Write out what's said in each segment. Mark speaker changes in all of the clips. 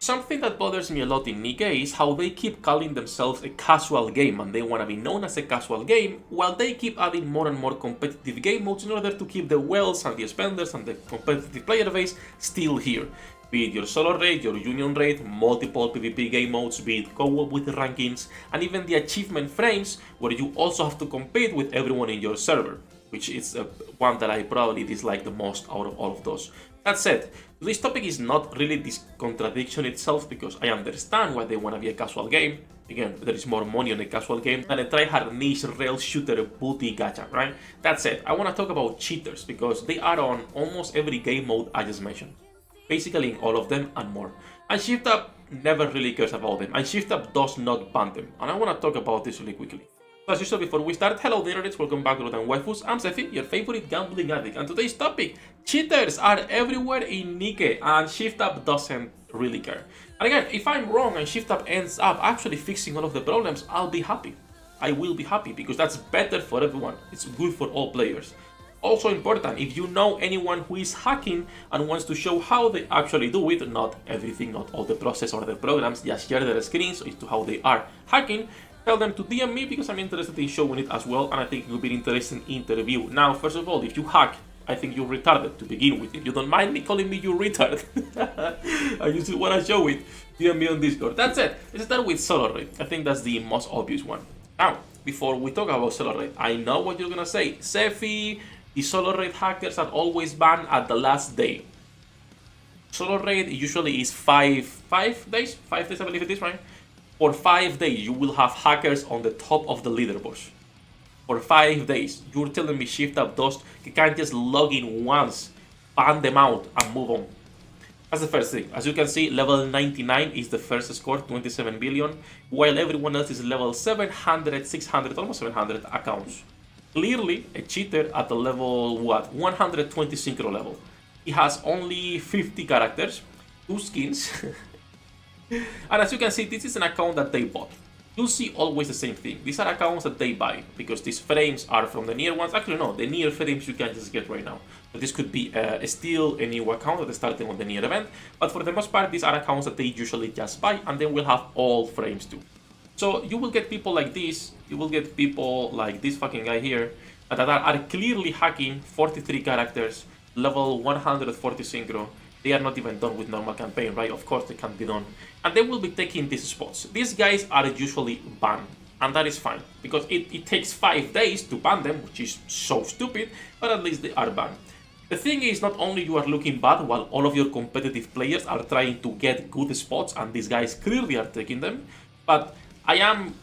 Speaker 1: Something that bothers me a lot in NIKKE is how they keep calling themselves a casual game and they want to be known as a casual game, while they keep adding more and more competitive game modes in order to keep the whales and the spenders and the competitive player base still here. Be it your solo raid, your union raid, multiple PvP game modes, be it co-op with the rankings, and even the achievement frames where you also have to compete with everyone in your server, which is one that I probably dislike the most out of all of those. That said, this topic is not really this contradiction itself, because I understand why they want to be a casual game. Again, there is more money on a casual game than a tryhard niche rail shooter booty gacha, right? That said, I want to talk about cheaters, because they are on almost every game mode I just mentioned. Basically in all of them and more. And ShiftUp never really cares about them, and ShiftUp does not ban them. And I want to talk about this really quickly. As usual, before we start, hello the internet, welcome back to Waifus. I'm Sefhi, your favorite gambling addict, and today's topic: cheaters are everywhere in NIKKE, and ShiftUp doesn't really care. And again, if I'm wrong and ShiftUp ends up actually fixing all of the problems, I'll be happy. I will be happy, because that's better for everyone. It's good for all players. Also important, if you know anyone who is hacking and wants to show how they actually do it, not everything, not all the process or the programs, just share their screens as to how they are hacking, tell them to DM me, because I'm interested in showing it as well, and I think it will be an interesting interview. Now, first of all, if you hack, I think you're retarded to begin with. If you don't mind me calling me you retard, I just want to show it, DM me on Discord. That's it. Let's start with solo raid. I think that's the most obvious one. Now, before we talk about solo raid, I know what you're gonna say. Sefhi, the solo raid hackers are always banned at the last day. Solo raid usually is 5 days, I believe it is, right? For 5 days, you will have hackers on the top of the leaderboards. For 5 days, you're telling me ShiftUp does, you can't just log in once, ban them out, and move on. That's the first thing. As you can see, level 99 is the first score, 27 billion, while everyone else is level 700, 600, almost 700 accounts. Clearly, a cheater at the level, 120 synchro level. He has only 50 characters, 2 skins, and as you can see, this is an account that they bought. You'll see always the same thing. These are accounts that they buy, because these frames are from the near ones. Actually, no, the near frames you can just get right now. So this could be still a new account that is starting on the near event, but for the most part, these are accounts that they usually just buy, and they will have all frames too. So you will get people like this, you will get people like this fucking guy here, that are clearly hacking 43 characters, level 140 synchro. They are not even done with normal campaign, right? Of course they can't be done. And they will be taking these spots. These guys are usually banned, and that is fine, because it takes 5 days to ban them, which is so stupid, but at least they are banned. The thing is, not only you are looking bad while all of your competitive players are trying to get good spots, and these guys clearly are taking them, but I am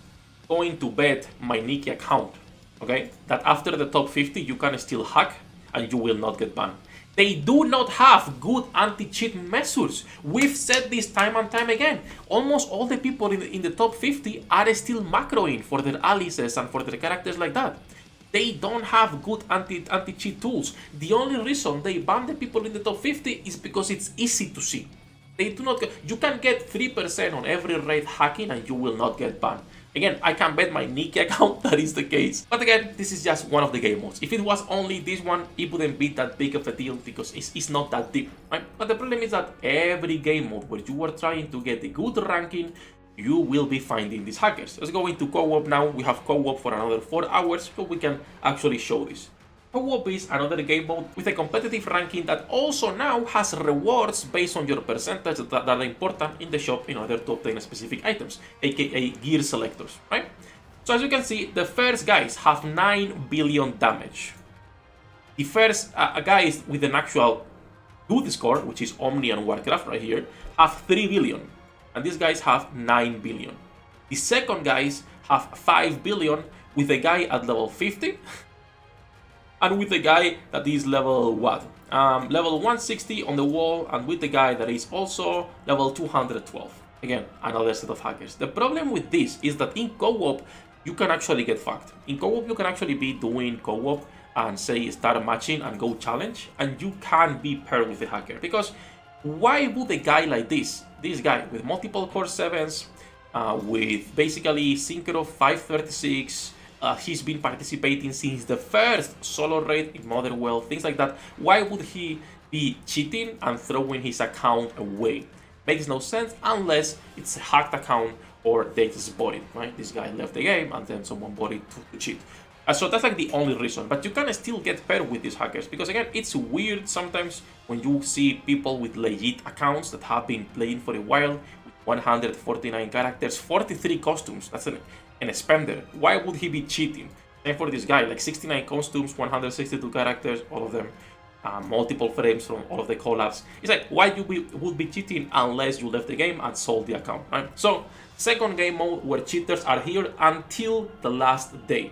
Speaker 1: going to bet my NIKKE account, okay, that after the top 50 you can still hack and you will not get banned. They do not have good anti-cheat measures. We've said this time and time again. Almost all the people in the top 50 are still macroing for their Alices and for their characters like that. They don't have good anti-cheat tools. The only reason they ban the people in the top 50 is because it's easy to see. They do not. You can get 3% on every raid hacking and you will not get banned. Again, I can bet my NIKKE account that is the case. But again, this is just one of the game modes. If it was only this one, it wouldn't be that big of a deal, because it's not that deep, right? But the problem is that every game mode where you are trying to get a good ranking, you will be finding these hackers. Let's go into co-op now. We have co-op for another 4 hours, so we can actually show this. Co-op is another game mode with a competitive ranking that also now has rewards based on your percentage that are important in the shop in order to obtain specific items, aka gear selectors, right? So as you can see, the first guys have 9 billion damage. The first guys with an actual good score, which is Omni and Warcraft right here, have 3 billion. And these guys have 9 billion. The second guys have 5 billion with a guy at level 50. And with the guy that is level level 160 on the wall, and with the guy that is also level 212. Again, another set of hackers. The problem with this is that in co-op, you can actually get fucked. In co-op, you can actually be doing co-op and say start matching and go challenge, and you can be paired with the hacker. Because why would a guy like this guy with multiple core 7s, with basically synchro 536, he's been participating since the first solo raid in Motherwell, things like that. Why would he be cheating and throwing his account away? Makes no sense unless it's a hacked account or they just bought it, right? This guy left the game and then someone bought it to cheat. So that's like the only reason, but you can still get paired with these hackers because again, it's weird sometimes when you see people with legit accounts that have been playing for a while, with 149 characters, 43 costumes, that's an spender. Why would he be cheating? Same for this guy, like 69 costumes, 162 characters, all of them, multiple frames from all of the collabs. It's like, why you would be cheating unless you left the game and sold the account, right? So, second game mode where cheaters are here until the last day.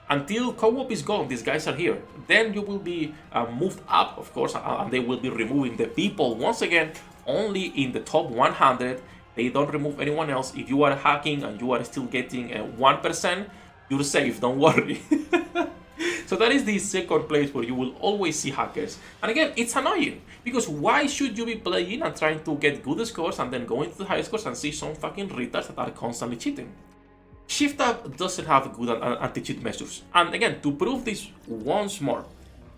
Speaker 1: Until Co-op is gone, these guys are here. Then you will be moved up, of course, and they will be removing the people once again only in the top 100. They don't remove anyone else. If you are hacking and you are still getting 1%, you're safe, don't worry. So that is the second place where you will always see hackers. And again, it's annoying because why should you be playing and trying to get good scores and then go into the high scores and see some fucking retards that are constantly cheating? Shift Up doesn't have good anti-cheat measures. And again, to prove this once more,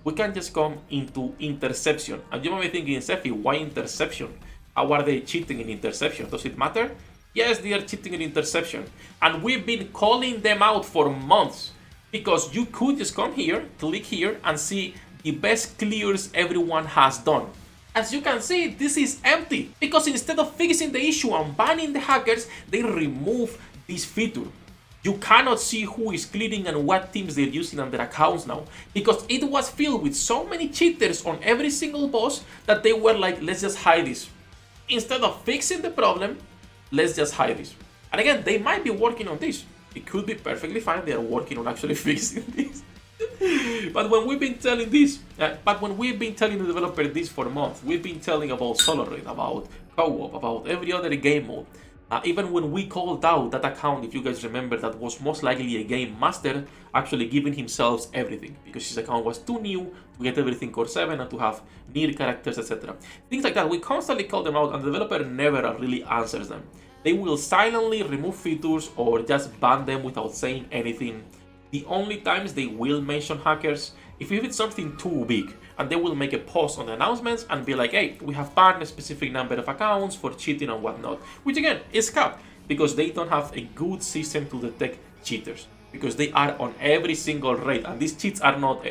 Speaker 1: we can just come into Interception. And you might be thinking, Sefhi, why Interception? How are they cheating in Interception? Does it matter? Yes, they are cheating in Interception. And we've been calling them out for months. Because you could just come here, click here, and see the best clears everyone has done. As you can see, this is empty. Because instead of fixing the issue and banning the hackers, they remove this feature. You cannot see who is clearing and what teams they're using on their accounts now. Because it was filled with so many cheaters on every single boss that they were like, let's just hide this. Instead of fixing the problem, let's just hide this. And again, they might be working on this. It could be perfectly fine. They are working on actually fixing this. But when we've been telling this, the developer this for months, we've been telling about solo raid, about co-op, about every other game mode. Even when we called out that account, if you guys remember, that was most likely a game master actually giving himself everything because his account was too new to get everything core 7 and to have near characters, etc. Things like that. We constantly call them out and the developer never really answers them. They will silently remove features or just ban them without saying anything. The only times they will mention hackers if it's something too big, and they will make a post on the announcements and be like, hey, we have banned a specific number of accounts for cheating and whatnot, which again is cap because they don't have a good system to detect cheaters because they are on every single raid and these cheats are not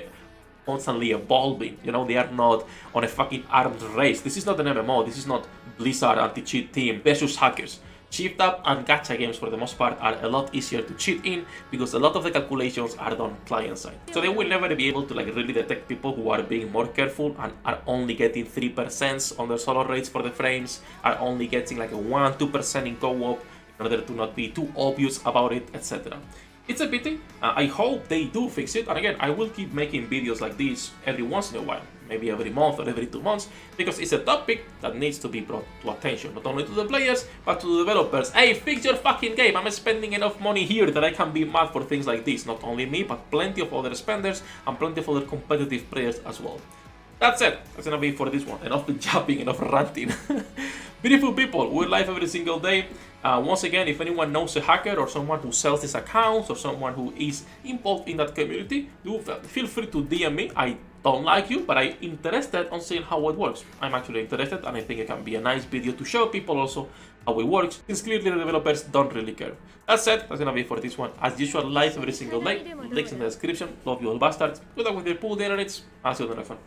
Speaker 1: constantly evolving, you know, they are not on a fucking arms race. This is not an MMO, this is not Blizzard anti-cheat team versus hackers. Shift Up and gacha games for the most part are a lot easier to cheat in because a lot of the calculations are done client side. So they will never be able to like really detect people who are being more careful and are only getting 3% on their solo rates for the frames, are only getting like a 1-2% in co-op in order to not be too obvious about it, etc. It's a pity. I hope they do fix it, and again, I will keep making videos like this every once in a while, maybe every month or every 2 months, because it's a topic that needs to be brought to attention, not only to the players, but to the developers. Hey, fix your fucking game, I'm spending enough money here that I can be mad for things like this. Not only me, but plenty of other spenders and plenty of other competitive players as well. That's it. That's gonna be for this one. Enough jabbing, enough ranting. Beautiful people, we're live every single day. Once again, if anyone knows a hacker or someone who sells these accounts or someone who is involved in that community, do feel free to DM me. I don't like you, but I'm interested on seeing how it works. I'm actually interested, and I think it can be a nice video to show people also how it works, since clearly the developers don't really care. That's it. That's gonna be for this one. As usual, live every single day. Links in the description. Love you all bastards. Good luck with your pool dinner. I'll see you on the next one.